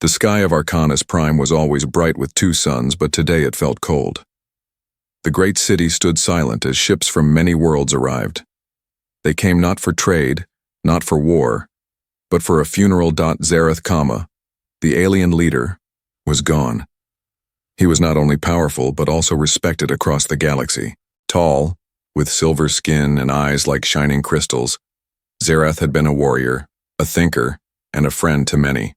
The sky of Arcanus Prime was always bright with two suns, but today it felt cold. The great city stood silent as ships from many worlds arrived. They came not for trade, not for war, but for a funeral. Zarath, the alien leader, was gone. He was not only powerful but also respected across the galaxy. Tall, with silver skin and eyes like shining crystals, Zarath had been a warrior, a thinker, and a friend to many.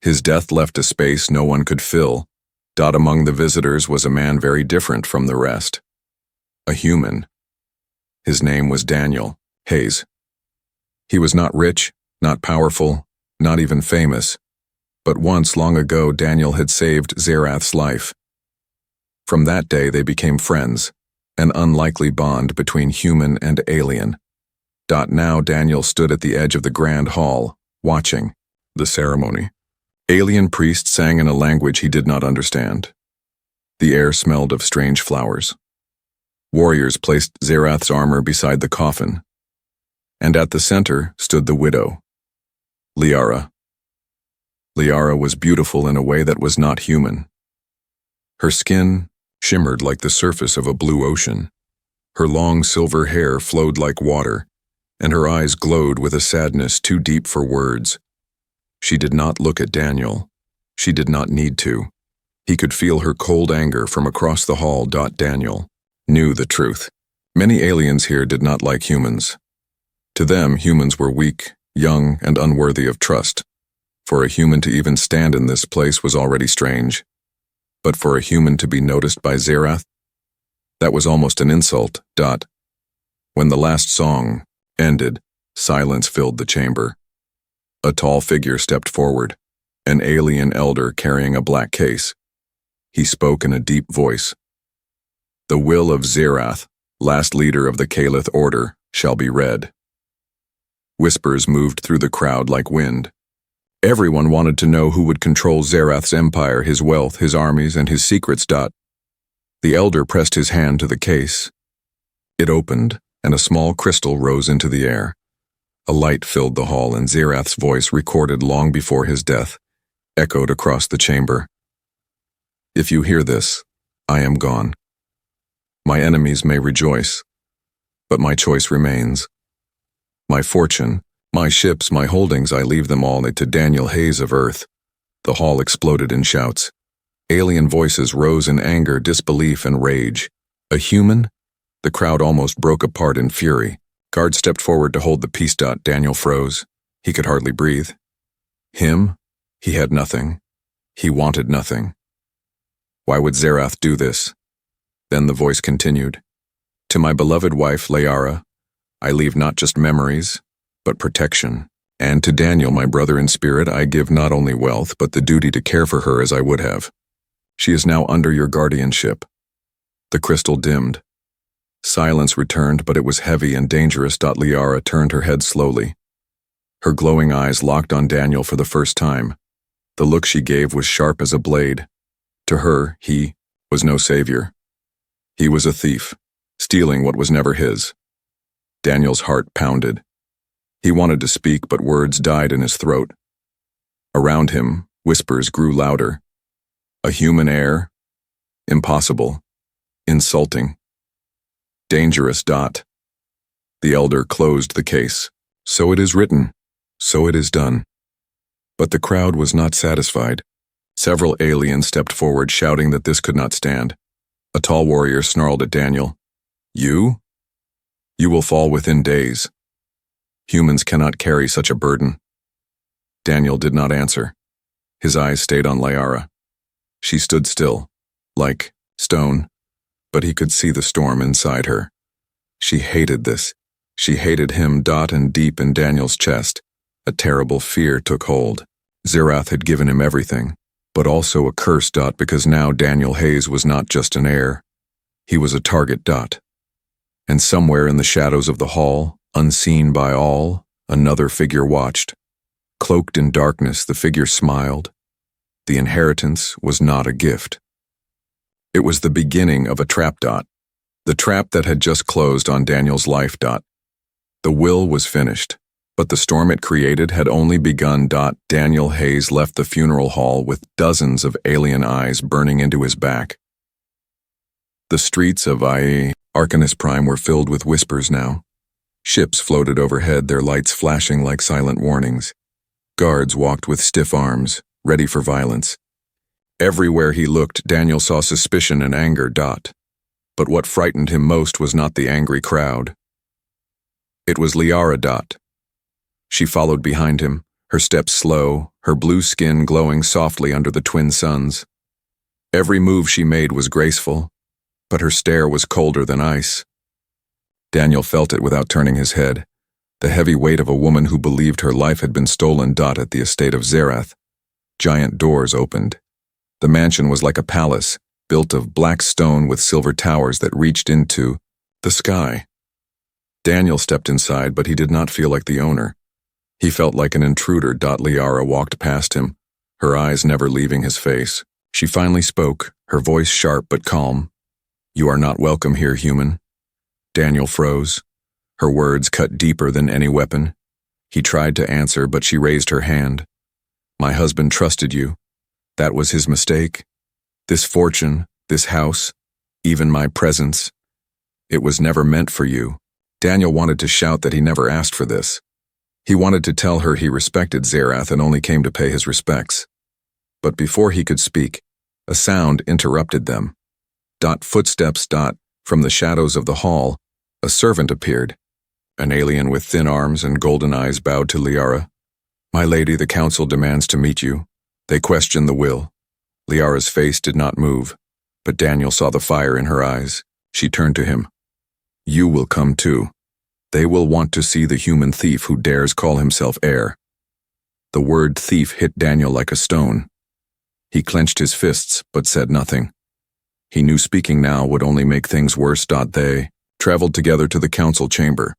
His death left a space no one could fill. Among the visitors was a man very different from the rest. A human. His name was Daniel Hayes. He was not rich, not powerful, not even famous, but once long ago Daniel had saved Zarath's life. From that day they became friends, an unlikely bond between human and alien. Now Daniel stood at the edge of the grand hall, watching the ceremony. Alien priests sang in a language he did not understand. The air smelled of strange flowers. Warriors placed Zarath's armor beside the coffin, and at the center stood the widow, Liara. Liara was beautiful in a way that was not human. Her skin shimmered like the surface of a blue ocean. Her long silver hair flowed like water, and her eyes glowed with a sadness too deep for words. She did not look at Daniel. She did not need to. He could feel her cold anger from across the hall. Daniel knew the truth. Many aliens here did not like humans. To them, humans were weak, young, and unworthy of trust. For a human to even stand in this place was already strange. But for a human to be noticed by Zarath, that was almost an insult. When the last song ended, silence filled the chamber. A tall figure stepped forward, an alien elder carrying a black case. He spoke in a deep voice. "The will of Zarath, last leader of the Caliph order, shall be read." Whispers moved through the crowd like wind. Everyone wanted to know who would control Zarath's empire, his wealth, his armies, and his secrets. The elder pressed his hand to the case. It opened, and a small crystal rose into the air. A light filled the hall, and Zarath's voice, recorded long before his death, echoed across the chamber. "If you hear this, I am gone. My enemies may rejoice, but my choice remains. My fortune, my ships, my holdings, I leave them all to Daniel Hayes of Earth." The hall exploded in shouts. Alien voices rose in anger, disbelief, and rage. A human? The crowd almost broke apart in fury. Guards stepped forward to hold the peace. Daniel froze. He could hardly breathe. Him? He had nothing. He wanted nothing. Why would Zarath do this? Then the voice continued. "To my beloved wife, Liara, I leave not just memories, but protection. And to Daniel, my brother in spirit, I give not only wealth, but the duty to care for her as I would have. She is now under your guardianship." The crystal dimmed. Silence returned, but it was heavy and dangerous. Liara turned her head slowly. Her glowing eyes locked on Daniel for the first time. The look she gave was sharp as a blade. To her, he was no savior. He was a thief, stealing what was never his. Daniel's heart pounded. He wanted to speak, but words died in his throat. Around him, whispers grew louder. A human heir? Impossible. Insulting. Dangerous. The elder closed the case. "So it is written. So it is done." But the crowd was not satisfied. Several aliens stepped forward, shouting that this could not stand. A tall warrior snarled at Daniel. "You? You will fall within days. Humans cannot carry such a burden." Daniel did not answer. His eyes stayed on Liara. She stood still, like stone, but he could see the storm inside her. She hated this. She hated him. And deep in Daniel's chest, a terrible fear took hold. Zarath had given him everything, but also a curse. Because now Daniel Hayes was not just an heir. He was a target. And somewhere in the shadows of the hall, unseen by all, another figure watched. Cloaked in darkness, the figure smiled. The inheritance was not a gift. It was the beginning of a trap. The trap that had just closed on Daniel's life. The will was finished. But the storm it created had only begun. Daniel Hayes left the funeral hall with dozens of alien eyes burning into his back. The streets of Arcanus Prime were filled with whispers now. Ships floated overhead, their lights flashing like silent warnings. Guards walked with stiff arms, ready for violence. Everywhere he looked, Daniel saw suspicion and anger. But what frightened him most was not the angry crowd. It was Liara. She followed behind him, her steps slow, her blue skin glowing softly under the twin suns. Every move she made was graceful, but her stare was colder than ice. Daniel felt it without turning his head, the heavy weight of a woman who believed her life had been stolen. At the estate of Zerath, giant doors opened. The mansion was like a palace, built of black stone with silver towers that reached into the sky. Daniel stepped inside, but he did not feel like the owner. He felt like an intruder. Liara walked past him, her eyes never leaving his face. She finally spoke, her voice sharp but calm. "You are not welcome here, human." Daniel froze. Her words cut deeper than any weapon. He tried to answer, but she raised her hand. "My husband trusted you. That was his mistake. This fortune, this house, even my presence, it was never meant for you." Daniel wanted to shout that he never asked for this. He wanted to tell her he respected Zerath and only came to pay his respects. But before he could speak, a sound interrupted them. Footsteps. From the shadows of the hall, a servant appeared. An alien with thin arms and golden eyes bowed to Liara. "My lady, the council demands to meet you. They question the will." Liara's face did not move, but Daniel saw the fire in her eyes. She turned to him. "You will come too. They will want to see the human thief who dares call himself heir." The word thief hit Daniel like a stone. He clenched his fists, but said nothing. He knew speaking now would only make things worse. They traveled together to the council chamber.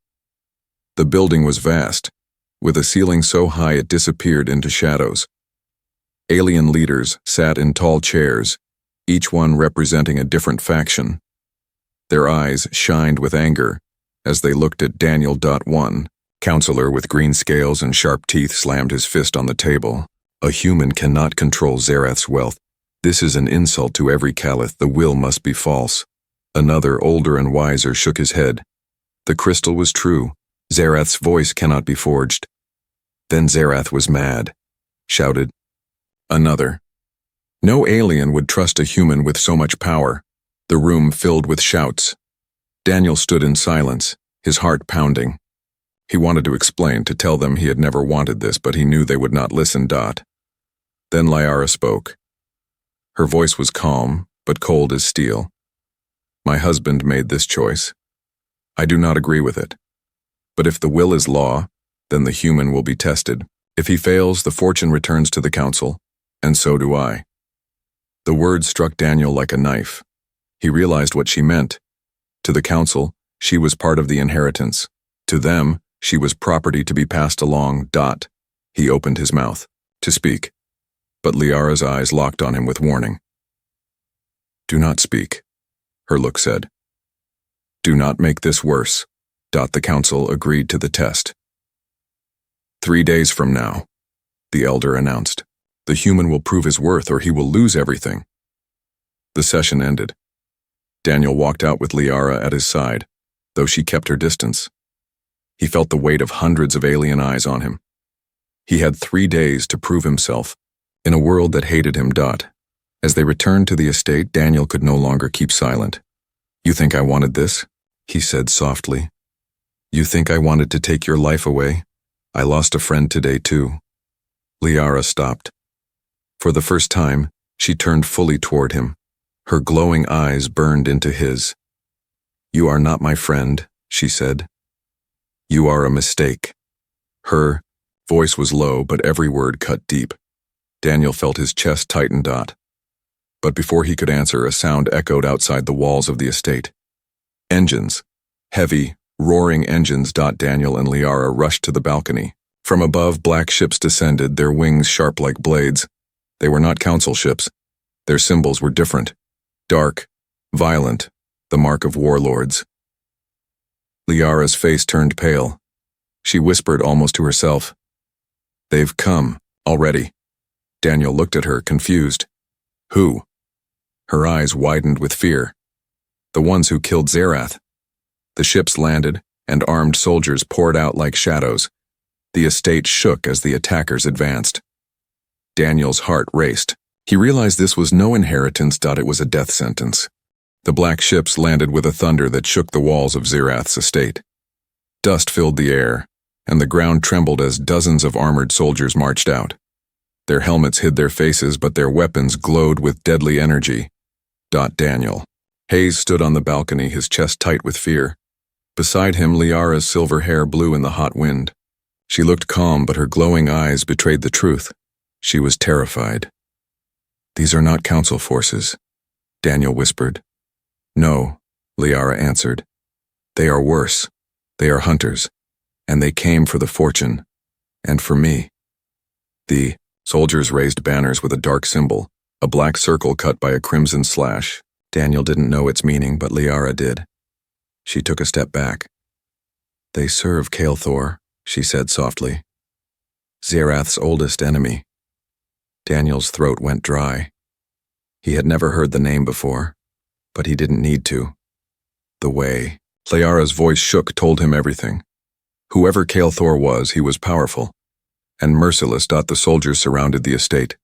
The building was vast, with a ceiling so high it disappeared into shadows. Alien leaders sat in tall chairs, each one representing a different faction. Their eyes shined with anger as they looked at Daniel. One counselor with green scales and sharp teeth slammed his fist on the table. "A human cannot control Zerath's wealth. This is an insult to every Caliph. The will must be false." Another, older and wiser, shook his head. "The crystal was true. Zerath's voice cannot be forged." "Then Zerath was mad," shouted another. No alien would trust a human with so much power. The room filled with shouts. Daniel stood in silence, his heart pounding. He wanted to explain, to tell them he had never wanted this, but he knew they would not listen. Then Liara spoke. Her voice was calm, but cold as steel. "My husband made this choice. I do not agree with it. But if the will is law, then the human will be tested. If he fails, the fortune returns to the council, and so do I." The words struck Daniel like a knife. He realized what she meant. To the council, she was part of the inheritance. To them, she was property to be passed along. He opened his mouth to speak, but Liara's eyes locked on him with warning. "Do not speak," her look said. "Do not make this worse." The council agreed to the test. 3 days from now, the elder announced, the human will prove his worth or he will lose everything. The session ended. Daniel walked out with Liara at his side, though she kept her distance. He felt the weight of hundreds of alien eyes on him. He had 3 days to prove himself in a world that hated him. As they returned to the estate, Daniel could no longer keep silent. "You think I wanted this?" he said softly. "You think I wanted to take your life away? I lost a friend today too." Liara stopped. For the first time, she turned fully toward him. Her glowing eyes burned into his. "You are not my friend," she said. "You are a mistake." Her voice was low, but every word cut deep. Daniel felt his chest tighten. But before he could answer, a sound echoed outside the walls of the estate. Engines. Heavy, roaring engines. Daniel and Liara rushed to the balcony. From above, black ships descended, their wings sharp like blades. They were not council ships. Their symbols were different. Dark, violent, the mark of warlords. Liara's face turned pale. She whispered almost to herself. They've come, already. Daniel looked at her, confused. Who? Her eyes widened with fear. The ones who killed Zerath. The ships landed, and armed soldiers poured out like shadows. The estate shook as the attackers advanced. Daniel's heart raced. He realized this was no inheritance. It was a death sentence. The black ships landed with a thunder that shook the walls of Zerath's estate. Dust filled the air, and the ground trembled as dozens of armored soldiers marched out. Their helmets hid their faces, but their weapons glowed with deadly energy. Daniel. Hayes stood on the balcony, his chest tight with fear. Beside him, Liara's silver hair blew in the hot wind. She looked calm, but her glowing eyes betrayed the truth. She was terrified. These are not council forces, Daniel whispered. No, Liara answered. They are worse. They are hunters, and they came for the fortune, and for me. The soldiers raised banners with a dark symbol, a black circle cut by a crimson slash. Daniel didn't know its meaning, but Liara did. She took a step back. They serve Kael'thor, she said softly. Zerath's oldest enemy. Daniel's throat went dry. He had never heard the name before, but he didn't need to. The way Liara's voice shook told him everything. Whoever Kael'thor was, he was powerful, and merciless. The soldiers surrounded the estate.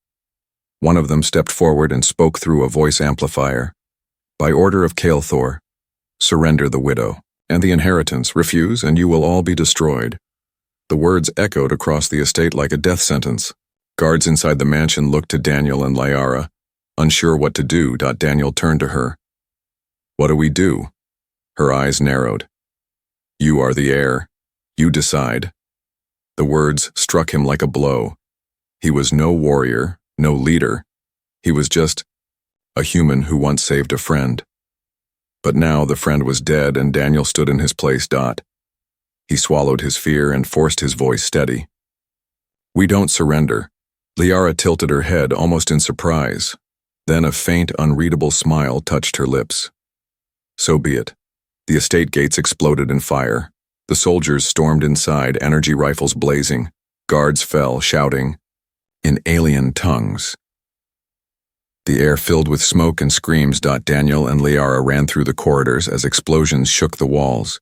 One of them stepped forward and spoke through a voice amplifier. By order of Kael'thor, surrender the widow and the inheritance. Refuse, and you will all be destroyed. The words echoed across the estate like a death sentence. Guards inside the mansion looked to Daniel and Liara, unsure what to do. Daniel turned to her. What do we do? Her eyes narrowed. You are the heir. You decide. The words struck him like a blow. He was no warrior, no leader. He was just a human who once saved a friend. But now the friend was dead, and Daniel stood in his place. He swallowed his fear and forced his voice steady. We don't surrender. Liara tilted her head, almost in surprise. Then a faint, unreadable smile touched her lips. So be it. The estate gates exploded in fire. The soldiers stormed inside, energy rifles blazing. Guards fell, shouting in alien tongues. The air filled with smoke and screams. Daniel and Liara ran through the corridors as explosions shook the walls.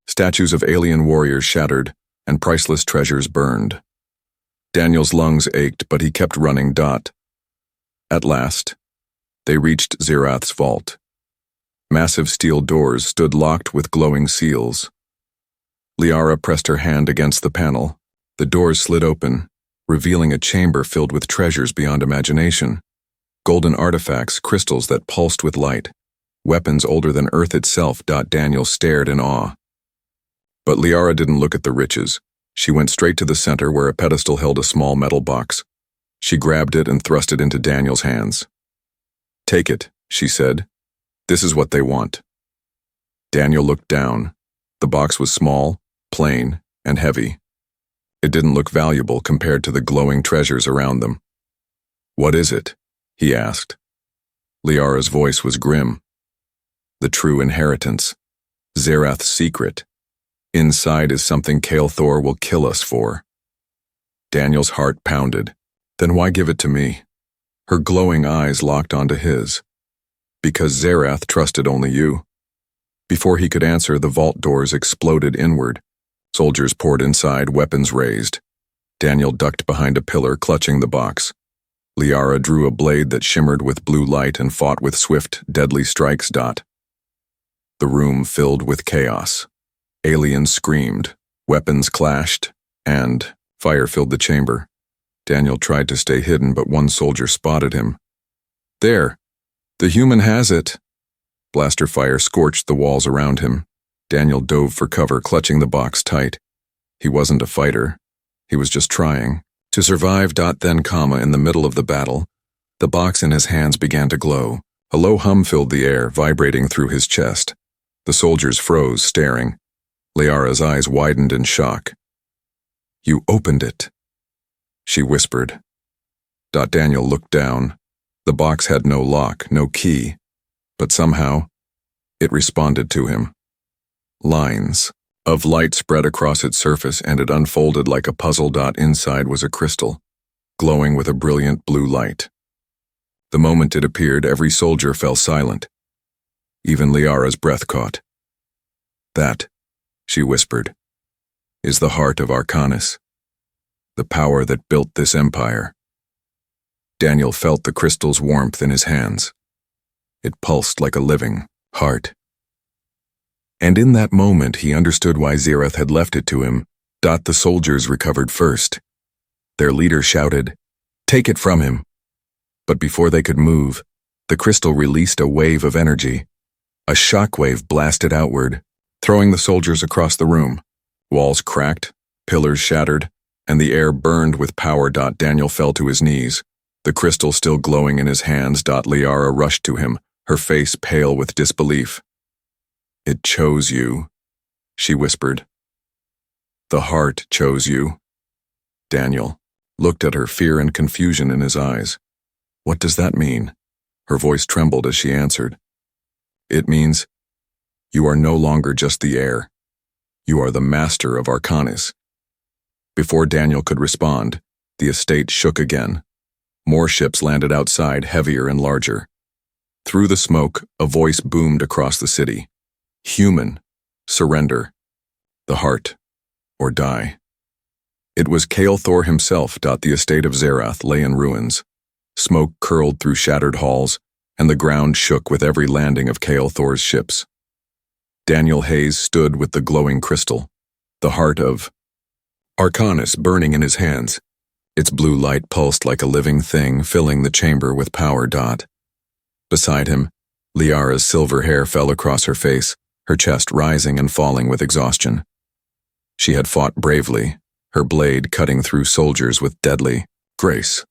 Statues of alien warriors shattered, and priceless treasures burned. Daniel's lungs ached, but he kept running. At last, they reached Zerath's vault. Massive steel doors stood locked with glowing seals. Liara pressed her hand against the panel. The doors slid open, revealing a chamber filled with treasures beyond imagination. Golden artifacts, crystals that pulsed with light, weapons older than Earth itself. Daniel stared in awe. But Liara didn't look at the riches. She went straight to the center where a pedestal held a small metal box. She grabbed it and thrust it into Daniel's hands. Take it, she said. This is what they want. Daniel looked down. The box was small, plain, and heavy. It didn't look valuable compared to the glowing treasures around them. What is it? He asked. Liara's voice was grim. The true inheritance. Zerath's secret. Inside is something Kael'thor will kill us for. Daniel's heart pounded. Then why give it to me? Her glowing eyes locked onto his. Because Zerath trusted only you. Before he could answer, the vault doors exploded inward. Soldiers poured inside, weapons raised. Daniel ducked behind a pillar, clutching the box. Liara drew a blade that shimmered with blue light and fought with swift, deadly strikes. The room filled with chaos. Aliens screamed, weapons clashed, and fire filled the chamber. Daniel tried to stay hidden, but one soldier spotted him. There! The human has it! Blaster fire scorched the walls around him. Daniel dove for cover, clutching the box tight. He wasn't a fighter. He was just trying to survive. Then, in the middle of the battle, the box in his hands began to glow. A low hum filled the air, vibrating through his chest. The soldiers froze, staring. Liara's eyes widened in shock. You opened it, she whispered. Daniel looked down. The box had no lock, no key, but somehow, it responded to him. Lines of light spread across its surface, and it unfolded like a puzzle. Inside was a crystal, glowing with a brilliant blue light. The moment it appeared, every soldier fell silent. Even Liara's breath caught. "That," she whispered, "is the heart of Arcanis, the power that built this empire." Daniel felt the crystal's warmth in his hands. It pulsed like a living heart. And in that moment he understood why Xerath had left it to him. The soldiers recovered first. Their leader shouted, "Take it from him!" But before they could move, the crystal released a wave of energy. A shockwave blasted outward, throwing the soldiers across the room. Walls cracked, pillars shattered, and the air burned with power. Daniel fell to his knees, the crystal still glowing in his hands. Liara rushed to him, her face pale with disbelief. "It chose you," she whispered. "The heart chose you." Daniel looked at her, fear and confusion in his eyes. "What does that mean?" Her voice trembled as she answered. "It means you are no longer just the heir. You are the master of Arcanis." Before Daniel could respond, the estate shook again. More ships landed outside, heavier and larger. Through the smoke, a voice boomed across the city. "Human, surrender. The heart, or die." It was Kael'thor himself. The estate of Xerath lay in ruins. Smoke curled through shattered halls, and the ground shook with every landing of Kael'thor's ships. Daniel Hayes stood with the glowing crystal, the heart of Arcanis burning in his hands. Its blue light pulsed like a living thing, filling the chamber with power. Beside him, Liara's silver hair fell across her face, her chest rising and falling with exhaustion. She had fought bravely, her blade cutting through soldiers with deadly grace.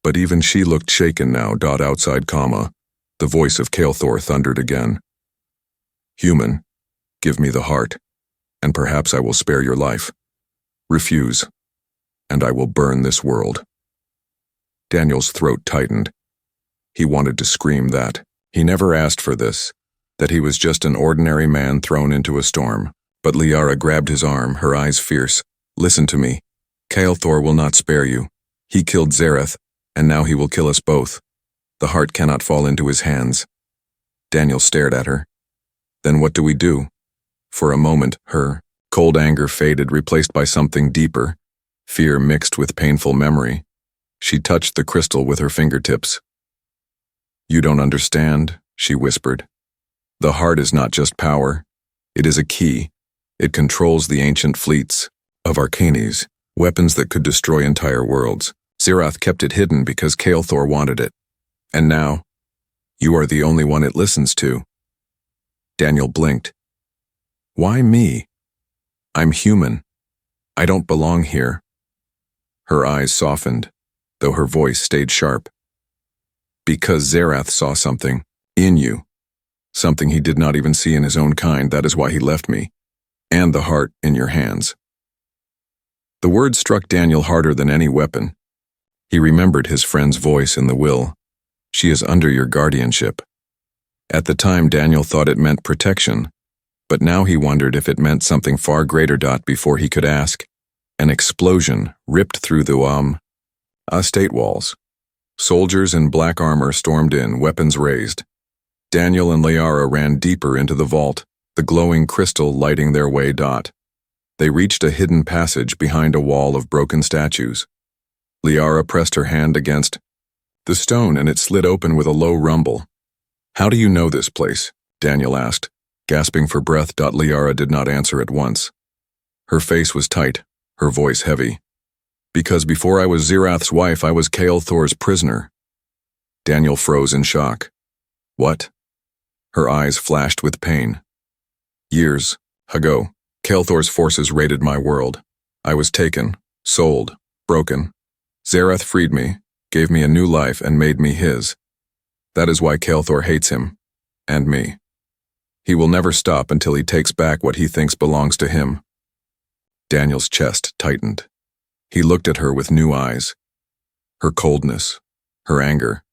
But even she looked shaken now. Outside, the voice of Kael'thor thundered again. "Human, give me the heart, and perhaps I will spare your life. Refuse, and I will burn this world." Daniel's throat tightened. He wanted to scream that he never asked for this, that he was just an ordinary man thrown into a storm. But Liara grabbed his arm, her eyes fierce. "Listen to me. Kael'thor will not spare you. He killed Xerath, and now he will kill us both. The heart cannot fall into his hands." Daniel stared at her. "Then what do we do?" For a moment, her cold anger faded, replaced by something deeper, fear mixed with painful memory. She touched the crystal with her fingertips. "You don't understand," she whispered. "The heart is not just power. It is a key. It controls the ancient fleets of Arcanis, weapons that could destroy entire worlds. Xerath kept it hidden because Kael'thor wanted it. And now, you are the only one it listens to." Daniel blinked. "Why me? I'm human. I don't belong here." Her eyes softened, though her voice stayed sharp. "Because Xerath saw something in you. Something he did not even see in his own kind. That is why he left me. And the heart in your hands." The words struck Daniel harder than any weapon. He remembered his friend's voice in the will. "She is under your guardianship." At the time, Daniel thought it meant protection, but now he wondered if it meant something far greater. Before he could ask, an explosion ripped through the estate walls. Soldiers in black armor stormed in, weapons raised. Daniel and Liara ran deeper into the vault, the glowing crystal lighting their way. They reached a hidden passage behind a wall of broken statues. Liara pressed her hand against the stone and it slid open with a low rumble. "How do you know this place?" Daniel asked, gasping for breath. Liara did not answer at once. Her face was tight, her voice heavy. "Because before I was Xerath's wife, I was Kael'thor's prisoner." Daniel froze in shock. "What?" Her eyes flashed with pain. "Years ago, Kael'thor's forces raided my world. I was taken, sold, broken. Xerath freed me, gave me a new life, and made me his. That is why Kael'thor hates him, and me. He will never stop until he takes back what he thinks belongs to him." Daniel's chest tightened. He looked at her with new eyes. Her coldness, her anger.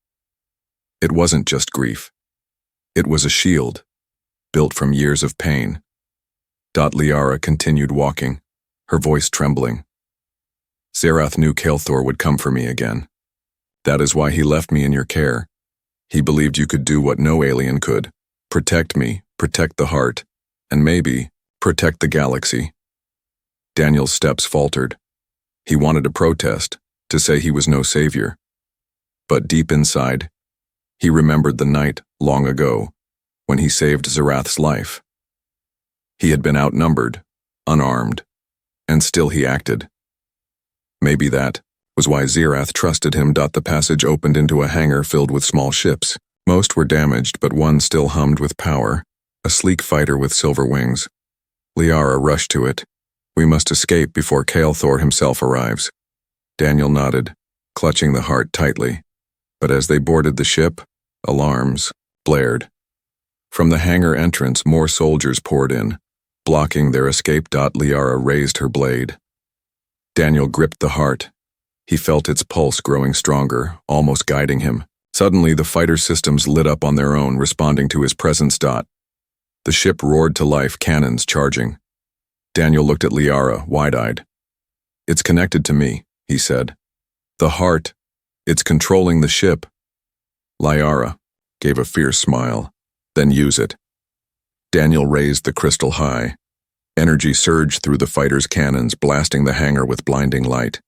It wasn't just grief. It was a shield, built from years of pain. Liara continued walking, her voice trembling. Zerath knew Kael'thor would come for me again. That is why he left me in your care. He believed you could do what no alien could. Protect me, protect the heart, and maybe protect the galaxy. Daniel's steps faltered. He wanted to protest, to say he was no savior. But deep inside, he remembered the night, long ago, when he saved Zerath's life. He had been outnumbered, unarmed, and still he acted. Maybe that was why Zerath trusted him. The passage opened into a hangar filled with small ships. Most were damaged, but one still hummed with power, a sleek fighter with silver wings. Liara rushed to it. We must escape before Kael'thor himself arrives. Daniel nodded, clutching the heart tightly. But as they boarded the ship, alarms blared. From the hangar entrance, more soldiers poured in, blocking their escape. Liara raised her blade. Daniel gripped the heart. He felt its pulse growing stronger, almost guiding him. Suddenly, the fighter systems lit up on their own, responding to his presence. The ship roared to life, cannons charging. Daniel looked at Liara, wide-eyed. It's connected to me, he said. The heart, it's controlling the ship. Liara gave a fierce smile. Then use it. Daniel raised the crystal high. Energy surged through the fighter's cannons, blasting the hangar with blinding light.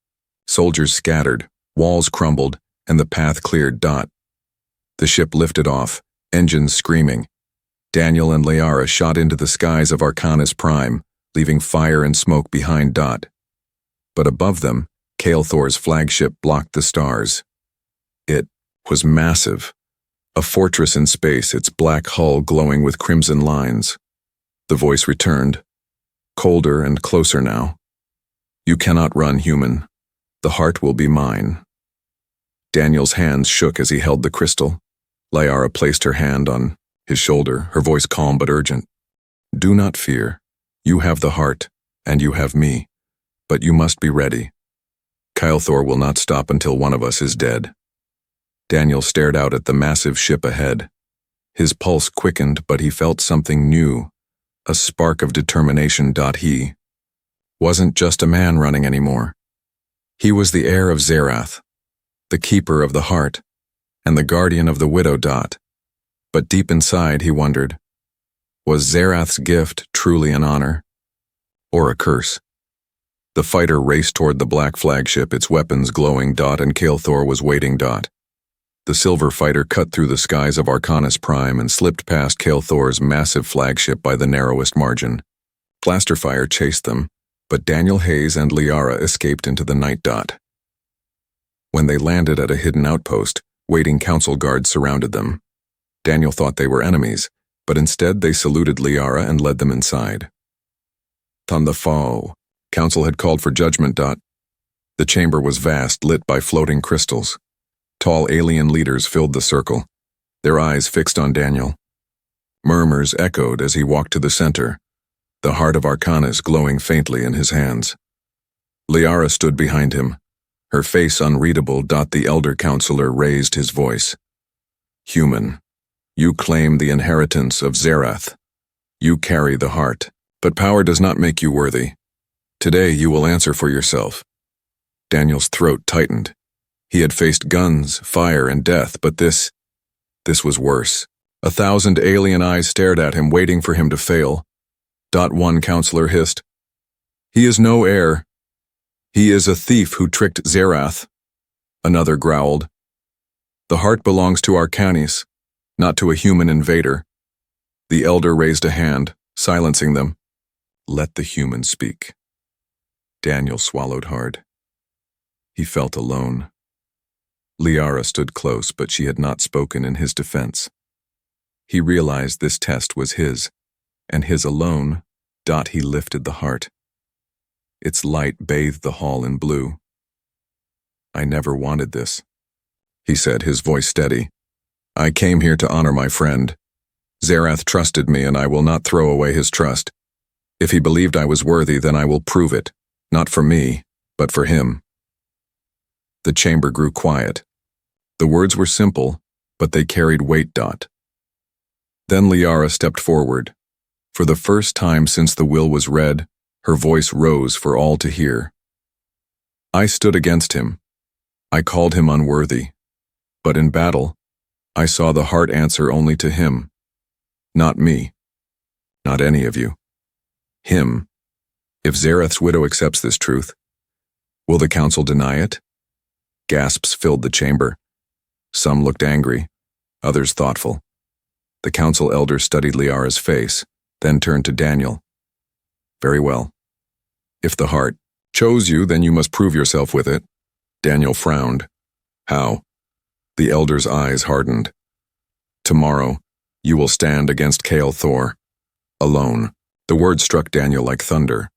Soldiers scattered, walls crumbled, and the path cleared. The ship lifted off, engines screaming. Daniel and Liara shot into the skies of Arcanus Prime, leaving fire and smoke behind. But above them, Kael'thor's flagship blocked the stars. It was massive, a fortress in space, its black hull glowing with crimson lines. The voice returned, colder and closer now. You cannot run, human. The heart will be mine. Daniel's hands shook as he held the crystal. Liara placed her hand on his shoulder, her voice calm but urgent. Do not fear. You have the heart, and you have me. But you must be ready. Kael'thor will not stop until one of us is dead. Daniel stared out at the massive ship ahead. His pulse quickened, but he felt something new, a spark of determination. He wasn't just a man running anymore. He was the heir of Zerath, the keeper of the heart, and the guardian of the widow. But deep inside, he wondered, was Zerath's gift truly an honor, or a curse? The fighter raced toward the black flagship, its weapons glowing. And Kael'thor was waiting. The silver fighter cut through the skies of Arcanus Prime and slipped past Kael'thor's massive flagship by the narrowest margin. Blaster fire chased them, but Daniel Hayes and Liara escaped into the night. When they landed at a hidden outpost, waiting council guards surrounded them. Daniel thought they were enemies, but instead they saluted Liara and led them inside. Thunderfall. Council had called for judgment. The chamber was vast, lit by floating crystals. Tall alien leaders filled the circle, their eyes fixed on Daniel. Murmurs echoed as he walked to the center, the heart of Arcanus glowing faintly in his hands. Liara stood behind him, her face unreadable. The elder counselor raised his voice. Human, you claim the inheritance of Zerath. You carry the heart, but power does not make you worthy. Today you will answer for yourself. Daniel's throat tightened. He had faced guns, fire, and death, but this was worse. 1,000 alien eyes stared at him, waiting for him to fail. One counselor hissed, "He is no heir. He is a thief who tricked Zerath." Another growled, "The heart belongs to Arcanus, not to a human invader." The elder raised a hand, silencing them. "Let the human speak." Daniel swallowed hard. He felt alone. Liara stood close, but she had not spoken in his defense. He realized this test was his, and his alone. He lifted the heart. Its light bathed the hall in blue. "I never wanted this," he said, his voice steady. "I came here to honor my friend. Zerath trusted me, and I will not throw away his trust. If he believed I was worthy, then I will prove it, not for me, but for him." The chamber grew quiet. The words were simple, but they carried weight. Then Liara stepped forward. For the first time since the will was read, her voice rose for all to hear. I stood against him. I called him unworthy. But in battle, I saw the heart answer only to him. Not me. Not any of you. Him. If Zareth's widow accepts this truth, will the council deny it? Gasps filled the chamber. Some looked angry, others thoughtful. The council elder studied Liara's face, then turned to Daniel. Very well. If the heart chose you, then you must prove yourself with it. Daniel frowned. How? The elder's eyes hardened. Tomorrow, you will stand against Kael Thor. Alone. The word struck Daniel like thunder.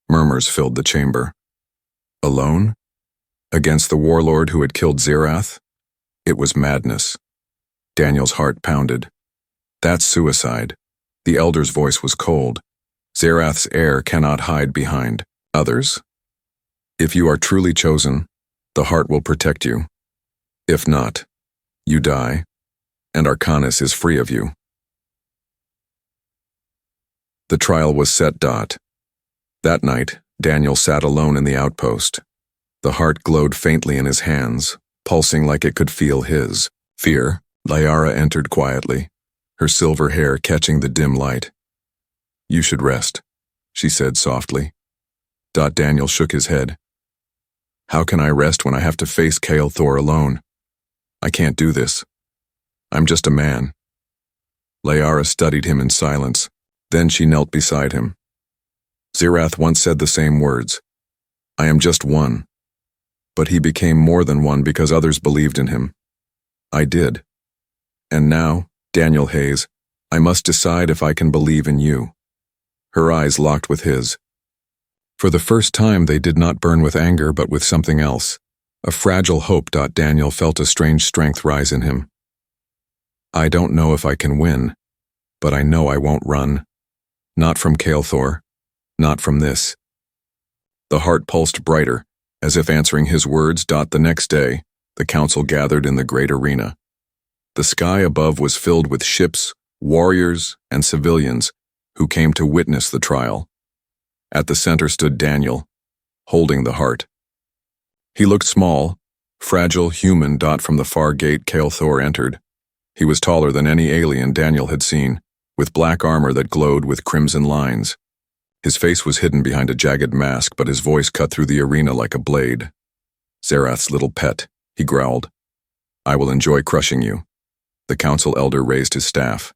Murmurs filled the chamber. Alone? Against the warlord who had killed Zareth? It was madness. Daniel's heart pounded. That's suicide. The elder's voice was cold. Zareth's heir cannot hide behind others. If you are truly chosen, the heart will protect you. If not, you die, and Arcanis is free of you. The trial was set. That night, Daniel sat alone in the outpost. The heart glowed faintly in his hands, pulsing like it could feel his. Fear, Liara entered quietly, her silver hair catching the dim light. You should rest, she said softly. Daniel shook his head. How can I rest when I have to face Kael Thor alone? I can't do this. I'm just a man. Liara studied him in silence. Then she knelt beside him. Zareth once said the same words. I am just one. But he became more than one because others believed in him. I did. And now, Daniel Hayes, I must decide if I can believe in you. Her eyes locked with his. For the first time, they did not burn with anger, but with something else. A fragile hope. Daniel felt a strange strength rise in him. I don't know if I can win, but I know I won't run. Not from Kael Thor, not from this. The heart pulsed brighter, as if answering his words. The next day, the council gathered in the great arena. The sky above was filled with ships, warriors, and civilians who came to witness the trial. At the center stood Daniel, holding the heart. He looked small, fragile, human. From the far gate, Kael Thor entered. He was taller than any alien Daniel had seen, with black armor that glowed with crimson lines. His face was hidden behind a jagged mask, but his voice cut through the arena like a blade. Zareth's little pet, he growled. I will enjoy crushing you. The council elder raised his staff.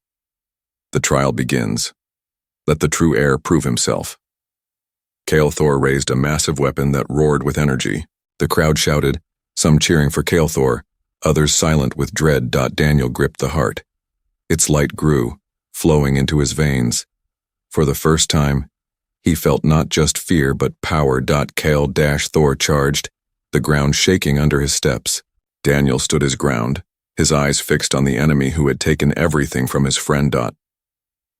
The trial begins. Let the true heir prove himself. Kael Thor raised a massive weapon that roared with energy. The crowd shouted, some cheering for Kael Thor, others silent with dread. Daniel gripped the heart. Its light grew, flowing into his veins. For the first time, he felt not just fear but power. Kael Thor charged, the ground shaking under his steps. Daniel stood his ground, his eyes fixed on the enemy who had taken everything from his friend.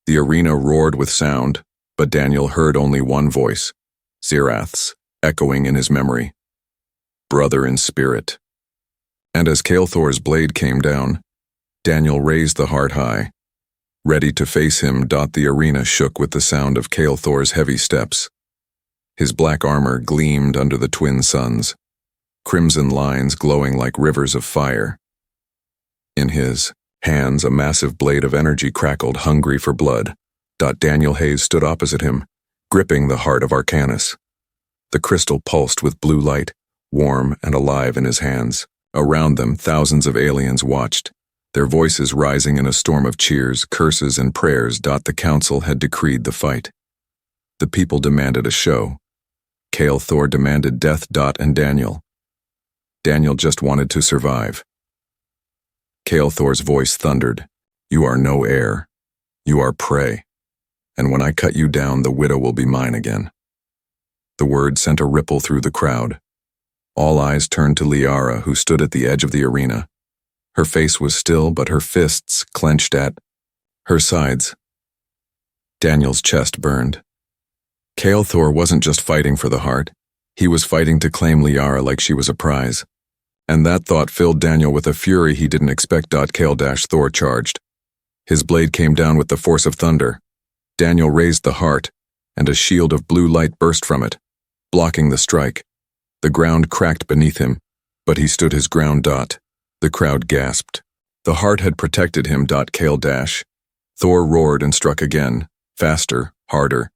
The arena roared with sound, but Daniel heard only one voice, Zareth's, echoing in his memory. Brother in spirit. And as Kael Thor's blade came down, Daniel raised the heart high. Ready to face him. The arena shook with the sound of Kael Thor's heavy steps. His black armor gleamed under the twin suns, crimson lines glowing like rivers of fire. In his hands, a massive blade of energy crackled, hungry for blood. Daniel Hayes stood opposite him, gripping the heart of Arcanis. The crystal pulsed with blue light, warm and alive in his hands. Around them, thousands of aliens watched, their voices rising in a storm of cheers, curses, and prayers. The council had decreed the fight. The people demanded a show. Kael Thor demanded death. And Daniel just wanted to survive. Kael Thor's voice thundered, You are no heir. You are prey. And when I cut you down, the widow will be mine again. The word sent a ripple through the crowd. All eyes turned to Liara, who stood at the edge of the arena. Her face was still, but her fists clenched at her sides. Daniel's chest burned. Kael Thor wasn't just fighting for the heart. He was fighting to claim Liara like she was a prize. And that thought filled Daniel with a fury he didn't expect. Kael Thor charged. His blade came down with the force of thunder. Daniel raised the heart, and a shield of blue light burst from it, blocking the strike. The ground cracked beneath him, but he stood his ground. The crowd gasped. The heart had protected him. Kale dash. Thor roared and struck again, faster, harder.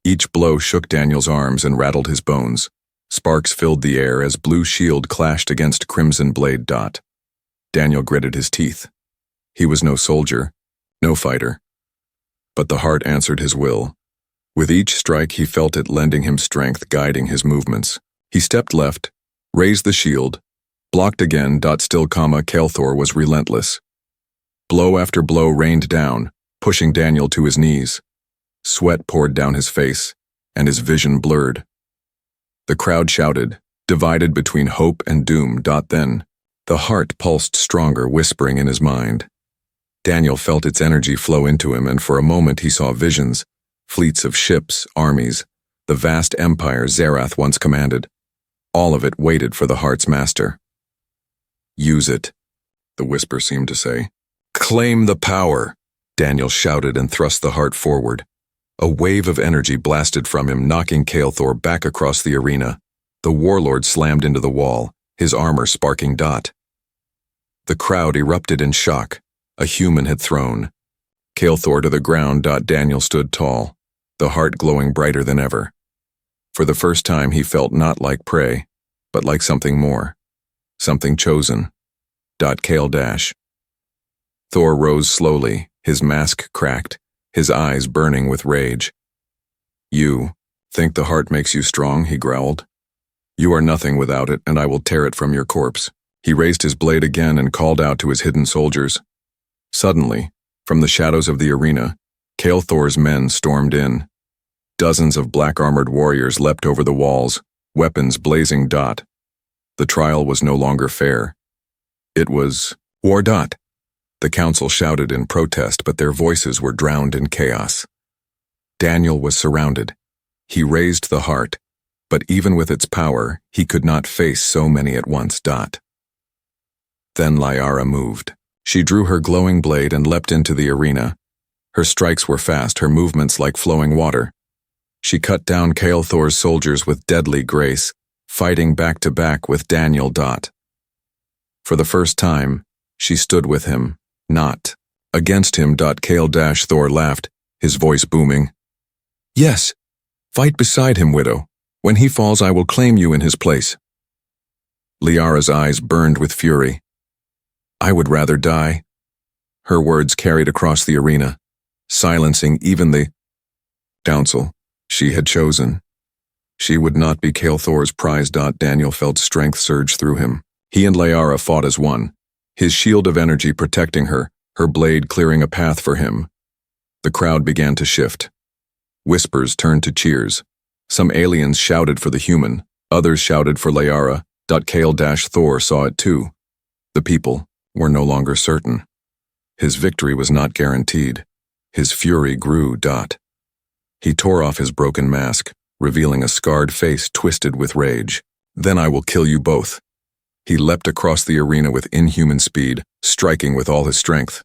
Each blow shook Daniel's arms and rattled his bones. Sparks filled the air as blue shield clashed against crimson blade. Daniel gritted his teeth. He was no soldier, no fighter. But the heart answered his will. With each strike he felt it lending him strength, guiding his movements. He stepped left, raised the shield, blocked again. Still, Thor was relentless. Blow after blow rained down, pushing Daniel to his knees. Sweat poured down his face, and his vision blurred. The crowd shouted, divided between hope and doom. Then, the heart pulsed stronger, whispering in his mind. Daniel felt its energy flow into him, and for a moment he saw visions, fleets of ships, armies, the vast empire Zerath once commanded. All of it waited for the heart's master. Use it, the whisper seemed to say. Claim the power, Daniel shouted and thrust the heart forward. A wave of energy blasted from him, knocking Thor back across the arena. The warlord slammed into the wall, his armor sparking. The crowd erupted in shock. A human had thrown Thor to the ground. Daniel stood tall, the heart glowing brighter than ever. For the first time he felt not like prey, but like something more. Something chosen. Kale dash. Thor rose slowly, his mask cracked, his eyes burning with rage. You think the heart makes you strong, he growled. You are nothing without it, and I will tear it from your corpse. He raised his blade again and called out to his hidden soldiers. Suddenly, from the shadows of the arena, Thor's men stormed in. Dozens of black-armored warriors leapt over the walls, weapons blazing. The trial was no longer fair. It was war. The council shouted in protest, but their voices were drowned in chaos. Daniel was surrounded. He raised the heart, but even with its power, he could not face so many at once. Then Liara moved. She drew her glowing blade and leapt into the arena. Her strikes were fast, her movements like flowing water. She cut down Thor's soldiers with deadly grace, fighting back to back with Daniel. For the first time, she stood with him, not against him. Thor laughed, his voice booming. Yes, fight beside him, widow. When he falls, I will claim you in his place. Liara's eyes burned with fury. I would rather die. Her words carried across the arena, silencing even the council she had chosen. She would not be Thor's prize. Daniel felt strength surge through him. He and Liara fought as one, his shield of energy protecting her, her blade clearing a path for him. The crowd began to shift. Whispers turned to cheers. Some aliens shouted for the human, others shouted for Liara. Thor saw it too. The people were no longer certain. His victory was not guaranteed. His fury grew. He tore off his broken mask, revealing a scarred face twisted with rage. Then I will kill you both. He leapt across the arena with inhuman speed, striking with all his strength.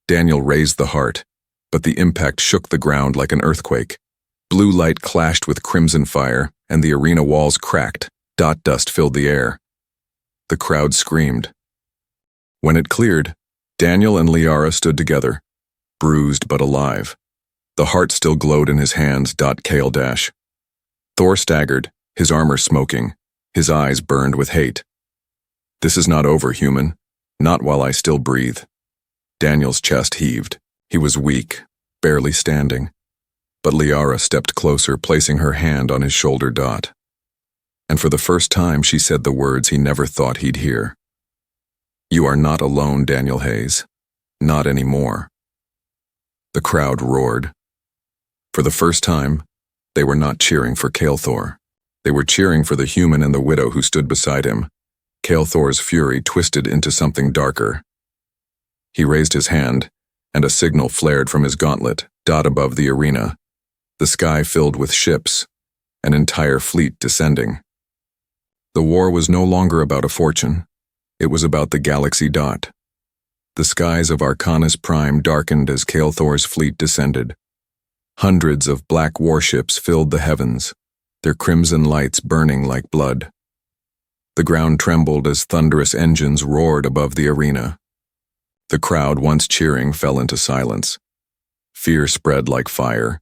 Daniel raised the heart, but the impact shook the ground like an earthquake. Blue light clashed with crimson fire, and the arena walls cracked. Dust filled the air. The crowd screamed. When it cleared, Daniel and Liara stood together, bruised but alive. The heart still glowed in his hands. Kale dash. Thor staggered, his armor smoking, his eyes burned with hate. This is not over, human. Not while I still breathe. Daniel's chest heaved. He was weak, barely standing. But Liara stepped closer, placing her hand on his shoulder. And for the first time she said the words he never thought he'd hear. You are not alone, Daniel Hayes. Not anymore. The crowd roared. For the first time, they were not cheering for Thor. They were cheering for the human and the widow who stood beside him. Thor's fury twisted into something darker. He raised his hand, and a signal flared from his gauntlet. Above the arena, the sky filled with ships, an entire fleet descending. The war was no longer about a fortune. It was about the galaxy. The skies of Arcanus Prime darkened as Thor's fleet descended. Hundreds of black warships filled the heavens, their crimson lights burning like blood. The ground trembled as thunderous engines roared above the arena. The crowd, once cheering, fell into silence. Fear spread like fire.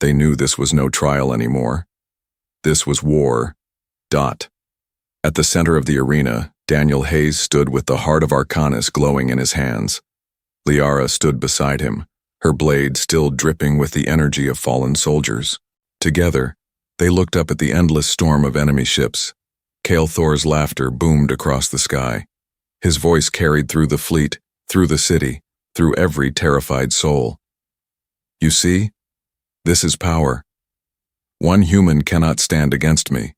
They knew this was no trial anymore. This was war. At the center of the arena, Daniel Hayes stood with the heart of Arcanus glowing in his hands. Liara stood beside him, her blade still dripping with the energy of fallen soldiers. Together, they looked up at the endless storm of enemy ships. Kael'thor's laughter boomed across the sky. His voice carried through the fleet, through the city, through every terrified soul. You see? This is power. One human cannot stand against me.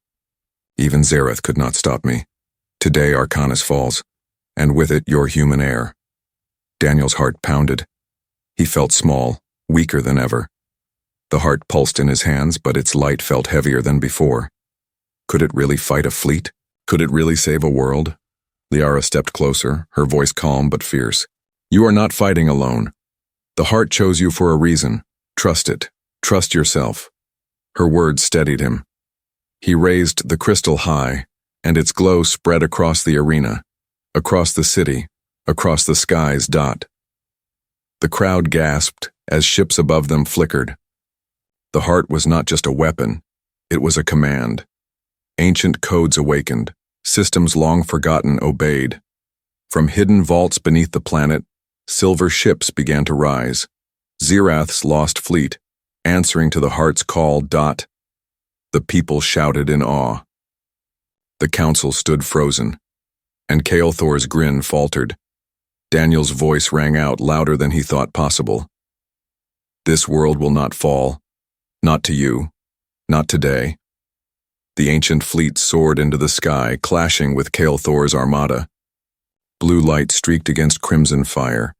Even Zareth could not stop me. Today Arcanus falls, and with it your human heir. Daniel's heart pounded. He felt small, weaker than ever. The heart pulsed in his hands, but its light felt heavier than before. Could it really fight a fleet? Could it really save a world? Liara stepped closer, her voice calm but fierce. You are not fighting alone. The heart chose you for a reason. Trust it. Trust yourself. Her words steadied him. He raised the crystal high, and its glow spread across the arena, across the city, across the skies. The crowd gasped as ships above them flickered. The heart was not just a weapon, it was a command. Ancient codes awakened, systems long forgotten obeyed. From hidden vaults beneath the planet, silver ships began to rise. Zirath's lost fleet, answering to the heart's call. The people shouted in awe. The council stood frozen, and Kael'thor's grin faltered. Daniel's voice rang out louder than he thought possible. This world will not fall. Not to you. Not today. The ancient fleet soared into the sky, clashing with Kael'thor's armada. Blue light streaked against crimson fire.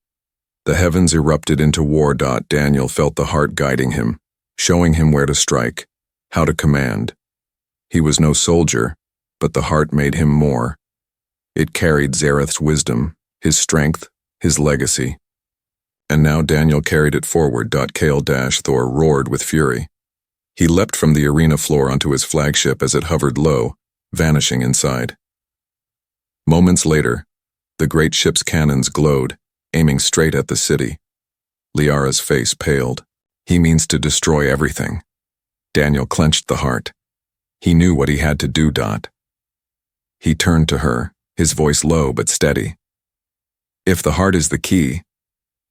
The heavens erupted into war. Daniel felt the heart guiding him, showing him where to strike, how to command. He was no soldier, but the heart made him more. It carried Zareth's wisdom, his strength, his legacy. And now Daniel carried it forward. Kael'thor roared with fury. He leapt from the arena floor onto his flagship as it hovered low, vanishing inside. Moments later, the great ship's cannons glowed, aiming straight at the city. Liara's face paled. He means to destroy everything. Daniel clenched the heart. He knew what he had to do. He turned to her, his voice low but steady. If the heart is the key,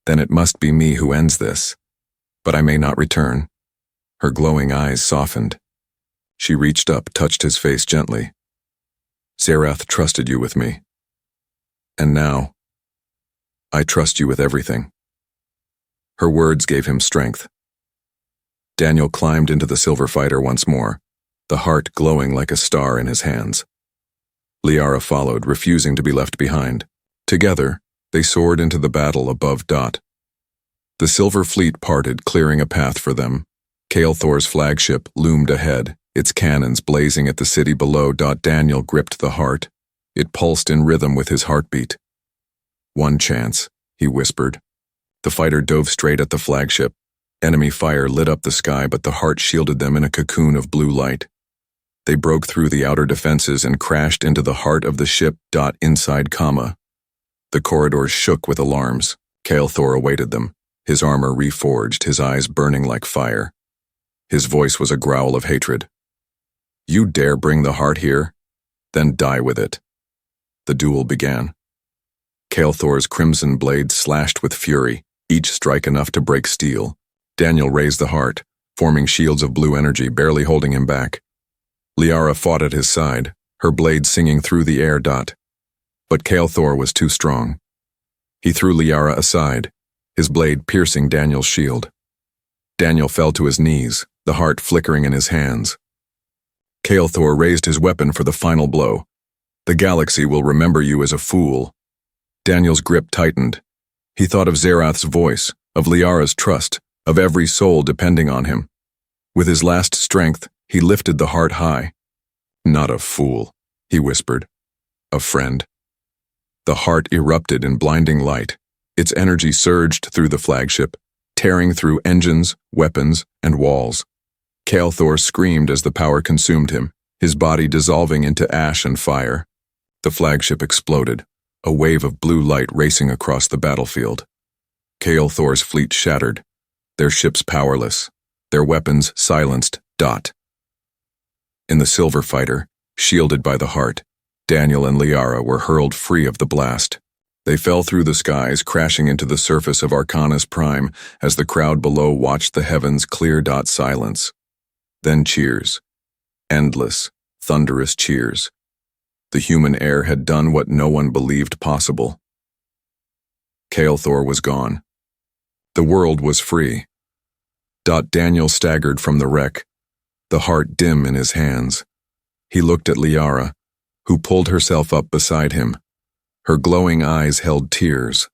then it must be me who ends this. But I may not return. Her glowing eyes softened. She reached up, touched his face gently. Zarath trusted you with me. And now, I trust you with everything. Her words gave him strength. Daniel climbed into the silver fighter once more, the heart glowing like a star in his hands. Liara followed, refusing to be left behind. Together, they soared into the battle above. The silver fleet parted, clearing a path for them. Kael'thor's flagship loomed ahead, its cannons blazing at the city below. Daniel gripped the heart. It pulsed in rhythm with his heartbeat. One chance, he whispered. The fighter dove straight at the flagship. Enemy fire lit up the sky, but the heart shielded them in a cocoon of blue light. They broke through the outer defenses and crashed into the heart of the ship. Inside. The corridors shook with alarms. Kael'thor awaited them, his armor reforged, his eyes burning like fire. His voice was a growl of hatred. You dare bring the heart here? Then die with it. The duel began. Kael'thor's crimson blade slashed with fury, each strike enough to break steel. Daniel raised the heart, forming shields of blue energy, barely holding him back. Liara fought at his side, her blade singing through the air. But Kael'thor was too strong. He threw Liara aside, his blade piercing Daniel's shield. Daniel fell to his knees, the heart flickering in his hands. Kael'thor raised his weapon for the final blow. The galaxy will remember you as a fool. Daniel's grip tightened. He thought of Zarath's voice, of Liara's trust, of every soul depending on him. With his last strength, he lifted the heart high. Not a fool, he whispered. A friend. The heart erupted in blinding light. Its energy surged through the flagship, tearing through engines, weapons, and walls. Kael'thor screamed as the power consumed him, his body dissolving into ash and fire. The flagship exploded, a wave of blue light racing across the battlefield. Kael'thor's fleet shattered, their ships powerless, their weapons silenced. In the Silver Fighter, shielded by the heart, Daniel and Liara were hurled free of the blast. They fell through the skies, crashing into the surface of Arcanus Prime as the crowd below watched the heavens clear. Silence. Then cheers. Endless, thunderous cheers. The human heir had done what no one believed possible. Kael'thor was gone. The world was free. Daniel staggered from the wreck, the heart dim in his hands. He looked at Liara, who pulled herself up beside him. Her glowing eyes held tears,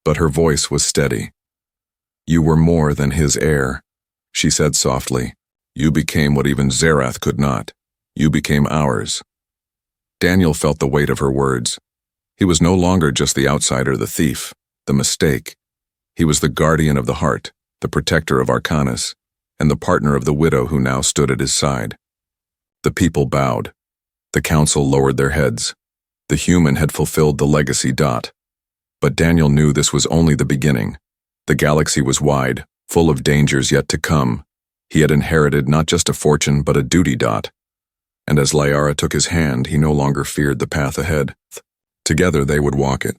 but her voice was steady. "You were more than his heir," she said softly. "You became what even Zerath could not. You became ours." Daniel felt the weight of her words. He was no longer just the outsider, the thief, the mistake. He was the guardian of the heart, the protector of Arcanus, and the partner of the widow who now stood at his side. The people bowed. The council lowered their heads. The human had fulfilled the legacy. But Daniel knew this was only the beginning. The galaxy was wide, full of dangers yet to come. He had inherited not just a fortune but a duty. And as Liara took his hand, he no longer feared the path ahead. Together they would walk it.